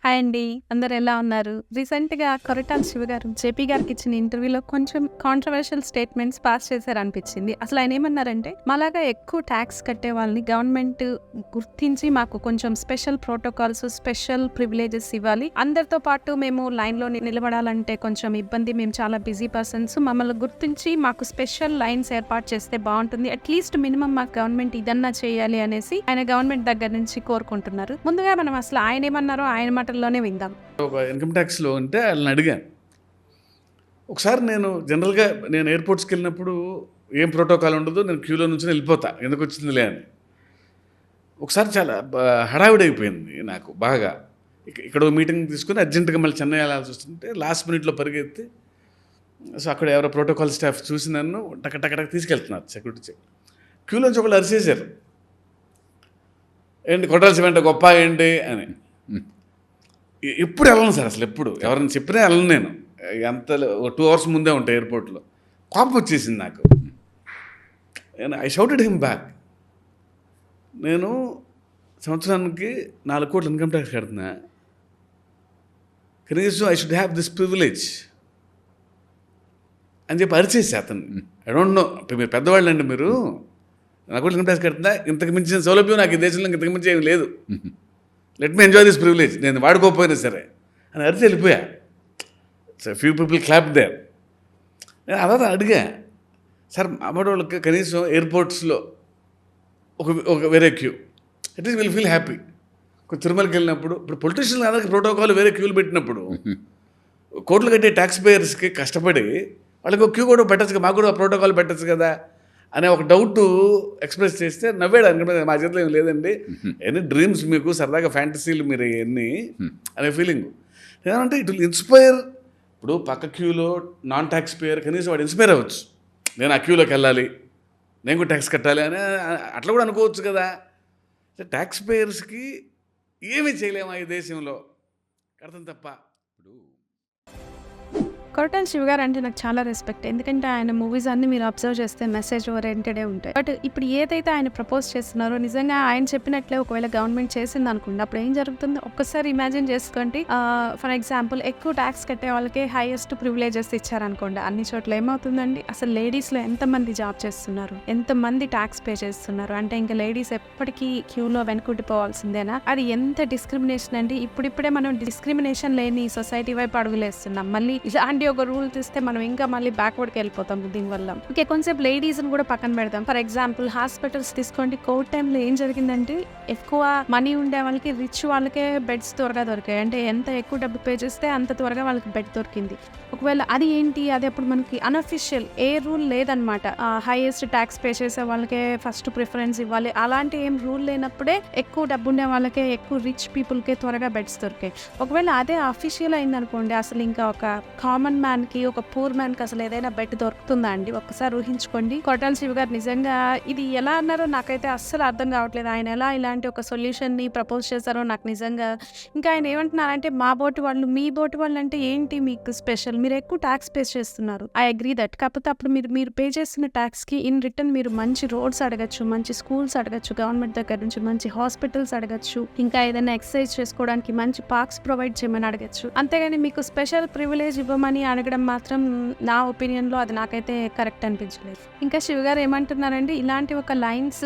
Hi అండి. అందరూ ఎలా ఉన్నారు? రీసెంట్‌గా కొరటాల శివ గారు జేపీ గారికి ఇచ్చిన ఇంటర్వ్యూలో కొంచెం కాంట్రోవర్షియల్ స్టేట్మెంట్స్ పాస్ చేశారనిపించింది. అసలు ఆయన ఏమన్నారంటే, మాలాగా ఎక్కువ టాక్స్ కట్టే వాళ్ళని గవర్నమెంట్ గుర్తించి మాకు కొంచెం స్పెషల్ ప్రోటోకాల్స్, స్పెషల్ ప్రివిలేజెస్ ఇవ్వాలి. అందరితో పాటు మేము లైన్‌లో నిలబడాలంటే కొంచెం ఇబ్బంది. మేము చాలా బిజీ పర్సన్స్. మమ్మల్ని గుర్తించి మాకు స్పెషల్ లైన్స్ ఏర్పాటు చేస్తే బావుంటుంది. అట్‌లీస్ట్ మినిమమ్ మాకు గవర్నమెంట్ ఇదన్నా చేయాలి అనేసి ఆయన గవర్నమెంట్ దగ్గర నుంచి కోరుకుంటున్నారు. ముందుగా మనం అసలు ఆయన ఏమన్నారో ఆయన మాటల్లోనే విందాం. ఒక ఇన్కమ్ ట్యాక్స్లో ఉంటే వాళ్ళని అడిగాను. ఒకసారి నేను ఎయిర్పోర్ట్స్కి వెళ్ళినప్పుడు ఏం ప్రోటోకాల్ ఉండదు, నేను క్యూలో నుంచి వెళ్ళిపోతా, ఎందుకు వచ్చిందిలే అని. ఒకసారి చాలా హడావిడి అయిపోయింది నాకు బాగా. ఇక్కడ మీటింగ్ తీసుకుని అర్జెంటుగా మళ్ళీ చెన్నై వెళ్ళాల్సి వస్తుంటే లాస్ట్ మినిట్లో పరిగెత్తి, సో అక్కడ ఎవరో ప్రోటోకాల్ స్టాఫ్ చూసి నన్ను టక తీసుకెళ్తున్నారు సెక్యూరిటీ చెక్. క్యూలోంచి ఒకళ్ళు అరిసేశారు, ఏంటి కొట్టాల్సి వెంట గొప్ప ఏంటి అని. ఎప్పుడు వెళ్ళను సార్, అసలు ఎప్పుడు ఎవరైనా చెప్పినా వెళ్ళను. నేను ఎంత 2 hours ముందే ఉంటాయి ఎయిర్పోర్ట్లో. కోపం వచ్చేసింది నాకు. I shouted him back. నేను సంవత్సరానికి 4 కోట్ల ఇన్కమ్ ట్యాక్స్ కడుతున్నా, కనీసం I should have this privilege అని చెప్పి అరిచేసి అతను. ఐ డోంట్ నో, ఇప్పుడు మీరు పెద్దవాళ్ళు అండి, మీరు 4 కోట్ల ఇన్కమ్ ట్యాక్స్ కడుతున్నా, ఇంతకు మించిన సౌలభ్యం నాకు ఈ దేశంలో ఇంతకు మించి ఏమి లేదు, let me enjoy this privilege, నేను వాడుకోకపోయినా సరే అని అరిచి వెళ్ళిపోయా. Few people clap there. నేను అలా అడిగా, సార్ అమ్మడి వాళ్ళకి కనీసం ఎయిర్పోర్ట్స్లో ఒక వేరే queue, at least will feel happy. తిరుమలకి వెళ్ళినప్పుడు ఇప్పుడు పొలిటీషియన్ అందరికి ప్రోటోకాల్ వేరే క్యూలు పెట్టినప్పుడు కోట్లు కట్టే ట్యాక్స్ పేయర్స్కి కష్టపడి వాళ్ళకి ఒక క్యూ కూడా పెట్టచ్చు, మాకు కూడా ప్రోటోకాల్ పెట్టచ్చు కదా అనే ఒక డౌట్ ఎక్స్ప్రెస్ చేస్తే నవ్వాడు. అనుకుంటే మా చేతిలో ఏం లేదండి, ఎన్ని డ్రీమ్స్ మీకు, సరదాగా ఫ్యాంటసీలు మీరు ఎన్ని అనే ఫీలింగ్ ఏమంటే ఇట్ విల్ ఇన్స్పైర్. ఇప్పుడు పక్క క్యూలో నాన్ ట్యాక్స్ పేయర్ కనీసం వాడు ఇన్స్పైర్ అవ్వచ్చు, నేను ఆ క్యూలోకి వెళ్ళాలి, నేను కూడా ట్యాక్స్ కట్టాలి అని అట్లా కూడా అనుకోవచ్చు కదా. ట్యాక్స్ పేయర్స్కి ఏమీ చేయలేమా ఈ దేశంలో, కడతాం తప్ప. కొరటాల శివ గారు అంటే నాకు చాలా రెస్పెక్ట్. ఎందుకంటే ఆయన మూవీస్ అన్ని మీరు అబ్జర్వ్ చేస్తే మెసేజ్ ఓరియంటెడే ఉంటాయి. బట్ ఇప్పుడు ఏదైతే ఆయన ప్రపోజ్ చేస్తున్నారో నిజంగా ఆయన చెప్పినట్లే ఒకవేళ గవర్నమెంట్ చేసింది అనుకోండి, అప్పుడు ఏం జరుగుతుంది ఒక్కసారి ఇమాజిన్ చేసుకోండి. ఫర్ ఎగ్జాంపుల్ ఎక్కువ ట్యాక్స్ కట్టే వాళ్ళకి హైయెస్ట్ ప్రివిలేజెస్ ఇచ్చారనుకోండి, అన్ని చోట్ల ఏమవుతుందండి, అసలు లేడీస్లో ఎంతమంది జాబ్ చేస్తున్నారు, ఎంతమంది ట్యాక్స్ పే చేస్తున్నారు అంటే ఇంకా లేడీస్ ఎప్పటికీ క్యూలో వెనుకుండిపోవాల్సిందేనా? అది ఎంత డిస్క్రిమినేషన్ అండి. ఇప్పుడిప్పుడే మనం డిస్క్రిమినేషన్ లేని సొసైటీ వైపు అడుగులేస్తున్నాం. మళ్ళీ ఇలాంటి ఒక రూల్ తీస్తే మనం ఇంకా మళ్ళీ బ్యాక్వర్డ్కి వెళ్ళిపోతాం దీనివల్ల. ఓకే, కొంచెంసేపు లేడీస్ని కూడా పక్కన పెడతాం. ఫర్ ఎగ్జాంపుల్ హాస్పిటల్స్ తీసుకోండి. కోవిడ్ టైంలో ఏం జరిగిందంటే ఎక్కువ మనీ ఉండే వాళ్ళకి, రిచ్ వాళ్ళకే బెడ్స్ త్వరగా దొరికాయి. అంటే ఎంత ఎక్కువ డబ్బు పే చేస్తే అంత త్వరగా వాళ్ళకి బెడ్ దొరికింది. ఒకవేళ అది ఏంటి, అది అప్పుడు మనకి అన్అఫిషియల్ ఏ రూల్ లేదనమాట. హైయెస్ట్ ట్యాక్స్ పే చేసే వాళ్ళకే ఫస్ట్ ప్రిఫరెన్స్ ఇవ్వాలి, అలాంటి ఏం రూల్ లేనప్పుడే ఎక్కువ డబ్బు ఉండే వాళ్ళకే, ఎక్కువ రిచ్ పీపుల్కే త్వరగా బెడ్స్ దొరికాయి. ఒకవేళ అదే అఫీషియల్ అయిందనుకోండి, అసలు ఇంకా ఒక కామన్ మ్యాన్కి, ఒక పూర్ మ్యాన్కి అసలు ఏదైనా బెడ్ దొరుకుతుందా అండి? ఒక్కసారి ఊహించుకోండి. కొరటాల శివ గారు నిజంగా ఇది ఎలా అన్నారో నాకైతే అస్సలు అర్థం కావట్లేదు. ఆయన ఎలా ఇలాంటి ఒక సొల్యూషన్ని ప్రపోజ్ చేశారో నాకు నిజంగా. ఇంకా ఆయన ఏమంటున్నారంటే, మా బోటి వాళ్ళు, మీ బోటి వాళ్ళు అంటే ఏంటి మీకు స్పెషల్, మీరు ఎక్కువ ట్యాక్స్ పే చేస్తున్నారు, ఐ అగ్రీ దట్. కాకపోతే అప్పుడు మీరు పే చేస్తున్న ట్యాక్స్కి ఇన్ రిటర్న్ మీరు మంచి రోడ్స్ అడగచ్చు, మంచి స్కూల్స్ అడగచ్చు, గవర్నమెంట్ దగ్గర నుంచి మంచి హాస్పిటల్స్ అడగచ్చు, ఇంకా ఏదైనా ఎక్సర్సైజ్ చేసుకోవడానికి మంచి పార్క్స్ ప్రొవైడ్ చేయమని అడగచ్చు. అంతేగాని మీకు స్పెషల్ ప్రివిలేజ్ ఇవ్వమని అడగడం మాత్రం నా ఒపీనియన్లో అది నాకైతే కరెక్ట్ అనిపించలేదు. ఇంకా శివ గారు ఏమంటున్నారంటే, ఇలాంటి ఒక లైన్స్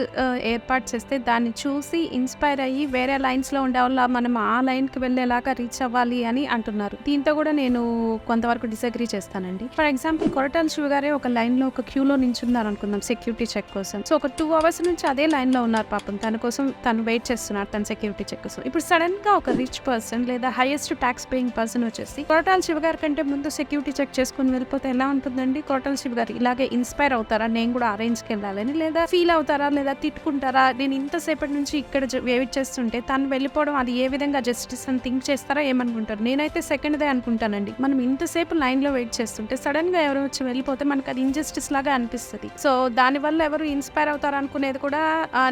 ఏర్పాటు చేస్తే దాన్ని చూసి ఇన్స్పైర్ అయ్యి వేరే లైన్స్లో ఉండే వాళ్ళ మనం ఆ లైన్కి వెళ్ళేలాగా రీచ్ అవ్వాలి అని అంటున్నారు. దీంతో కూడా నేను కొంతవరకు డిసగ్రీ చేస్తానండి. ఫర్ ఎగ్జాంపుల్ కొరటాల శివ గారే ఒక లైన్లో ఒక క్యూలో నించున్నారు అనుకుందాం సెక్యూరిటీ చెక్ కోసం. సో ఒక 2 hours నుంచి అదే లైన్లో ఉన్నారు పాపం, తన కోసం తను వెయిట్ చేస్తున్నారు తన సెక్యూరిటీ చెక్ కోసం. ఇప్పుడు సడన్ గా ఒక రిచ్ పర్సన్ లేదా హైయెస్ట్ ట్యాక్స్ పేయింగ్ పర్సన్ వచ్చేసి కొరటాల శివ గారి కంటే ముందు సెక్యూరిటీ చెక్ చేసుకుని వెళ్ళిపోతే ఎలా ఉంటుందండి? కొరటాల శివ గారు ఇలాగే ఇన్స్పైర్ అవుతారా, నేను కూడా అరేంజ్కి వెళ్ళాలని, లేదా ఫీల్ అవుతారా, లేదా తిట్టుకుంటారా, నేను ఇంతసేపటి నుంచి ఇక్కడ వెయిట్ చేస్తుంటే తను వెళ్ళిపోవడం అది ఏ విధంగా జస్టిస్ అని థింక్ చేస్తారా, ఏమనుకుంటారు? నేనైతే సెకండ్ దే అనుకుంటానండి. మనం ఇంతసేపు లైన్ లో వెయిట్ చేస్తుంటే సడన్ గా ఎవరు వచ్చి వెళ్ళిపోతే మనకు అది ఇంజస్టిస్ లాగా అనిపిస్తుంది. సో దానివల్ల ఎవరు ఇన్స్పైర్ అవుతారు అనుకునేది కూడా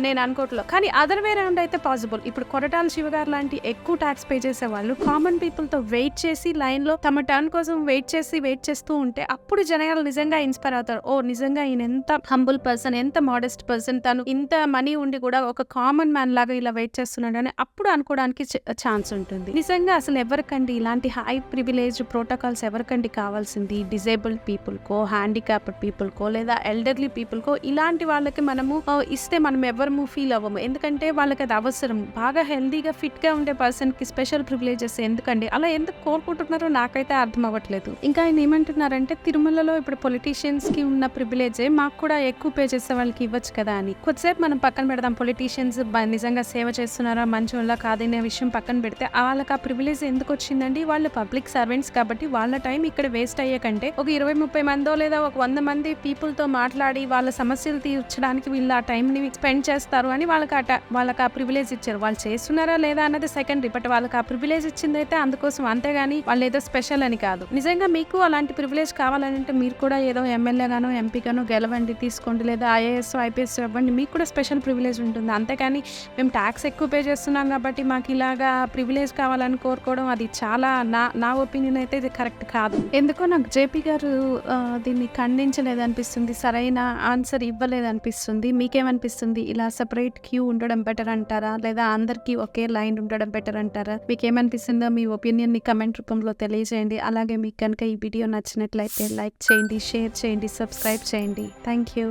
నేను అనుకోవట్లేదు. కానీ అదర్ వే రౌండ్ అయితే పాసిబుల్. ఇప్పుడు కొరటాల శివ గారు లాంటి ఎక్కువ ట్యాక్స్ పే చేసే వాళ్ళు కామన్ పీపుల్ తో వెయిట్ చేసి లైన్ లో తమ టర్న్ కోసం వెయిట్ వెయిట్ చేస్తూ ఉంటే అప్పుడు జనాలు నిజంగా ఇన్స్పైర్ అవుతారు. ఓ నిజంగా ఈయన ఎంత హంబుల్ పర్సన్, ఎంత మోడెస్ట్ పర్సన్, తను ఇంత మనీ ఉండి కూడా ఒక కామన్ మ్యాన్ లాగా ఇలా వెయిట్ చేస్తున్నాడు అని అప్పుడు అనుకోవడానికి ఛాన్స్ ఉంటుంది. నిజంగా అసలు ఎవరికండి ఇలాంటి హై ప్రివిలేజ్ ప్రోటోకాల్స్ ఎవరికండి కావాల్సింది? డిజేబుల్డ్ పీపుల్ కో, హ్యాండిక్యాప్డ్ పీపుల్ కో, లేదా ఎల్డర్లీ పీపుల్ కో, ఇలాంటి వాళ్ళకి మనము ఇస్తే మనం ఎవరు ఫీల్ అవ్వము. ఎందుకంటే వాళ్ళకి అది అవసరం. బాగా హెల్దీగా ఫిట్ గా ఉండే పర్సన్ కి స్పెషల్ ప్రివిలేజెస్ ఎందుకండి? అలా ఎందుకు కోరుకుంటున్నారో నాకైతే అర్థం అవ్వట్లేదు. ఇంకా ఆయన ఏమంటున్నారంటే తిరుమలలో ఇప్పుడు పొలిటీషియన్స్ కి ఉన్న ప్రివిలేజే మాకు కూడా ఎక్కువ పే చేసే వాళ్ళకి ఇవ్వచ్చు కదా అని. కొద్దిసేపు మనం పక్కన పెడదాం, పొలిటీషియన్స్ నిజంగా సేవ చేస్తున్నారా మంచోళ్ళ కాదనే విషయం పక్కన పెడితే వాళ్ళకి ఆ ప్రివిలేజ్ ఎందుకు వచ్చిందండి? వాళ్ళు పబ్లిక్ సర్వెంట్స్ కాబట్టి వాళ్ళ టైం ఇక్కడ వేస్ట్ అయ్యే కంటే ఒక 20-30 మందో లేదా ఒక 100 మంది పీపుల్ తో మాట్లాడి వాళ్ళ సమస్యలు తీర్చడానికి వీళ్ళు ఆ టైం ని స్పెండ్ చేస్తారు అని వాళ్ళకి ఆ ప్రివిలేజ్ ఇచ్చారు. వాళ్ళు చేస్తున్నారా లేదా అన్నది సెకండరీ, బట్ వాళ్ళకి ఆ ప్రివిలేజ్ ఇచ్చిందైతే అందుకోసం, అంతేగాని వాళ్ళు ఏదో స్పెషల్ అని కాదు. నిజంగా మీకు అలాంటి ప్రివిలేజ్ కావాలంటే మీరు కూడా ఏదో ఎమ్మెల్యే గానో ఎంపీ గానో గెలవండి, తీసుకోండి, లేదా ఐఏఎస్ ఐపీఎస్ ఇవ్వండి, మీకు కూడా స్పెషల్ ప్రివిలేజ్ ఉంటుంది. అంతేకాని మేము ట్యాక్స్ ఎక్కువ పే చేస్తున్నాం కాబట్టి మాకు ఇలాగా ప్రివిలేజ్ కావాలని కోరుకోవడం అది చాలా నా ఒపీనియన్ అయితే ఇది కరెక్ట్ కాదు. ఎందుకో నాకు జేపీ గారు దీన్ని ఖండించలేదనిపిస్తుంది, సరైన ఆన్సర్ ఇవ్వలేదనిపిస్తుంది. మీకేమనిపిస్తుంది? ఇలా సెపరేట్ క్యూ ఉండడం బెటర్ అంటారా, లేదా అందరికీ ఒకే లైన్ ఉండడం బెటర్ అంటారా? మీకేమనిపిస్తుందో మీ ఒపీనియన్ ని కమెంట్ రూపంలో తెలియజేయండి. అలాగే మీకు కనుక ఈ వీడియో నచ్చినట్లయితే లైక్ చేయండి, షేర్ చేయండి, సబ్స్క్రైబ్ చేయండి. Thank you.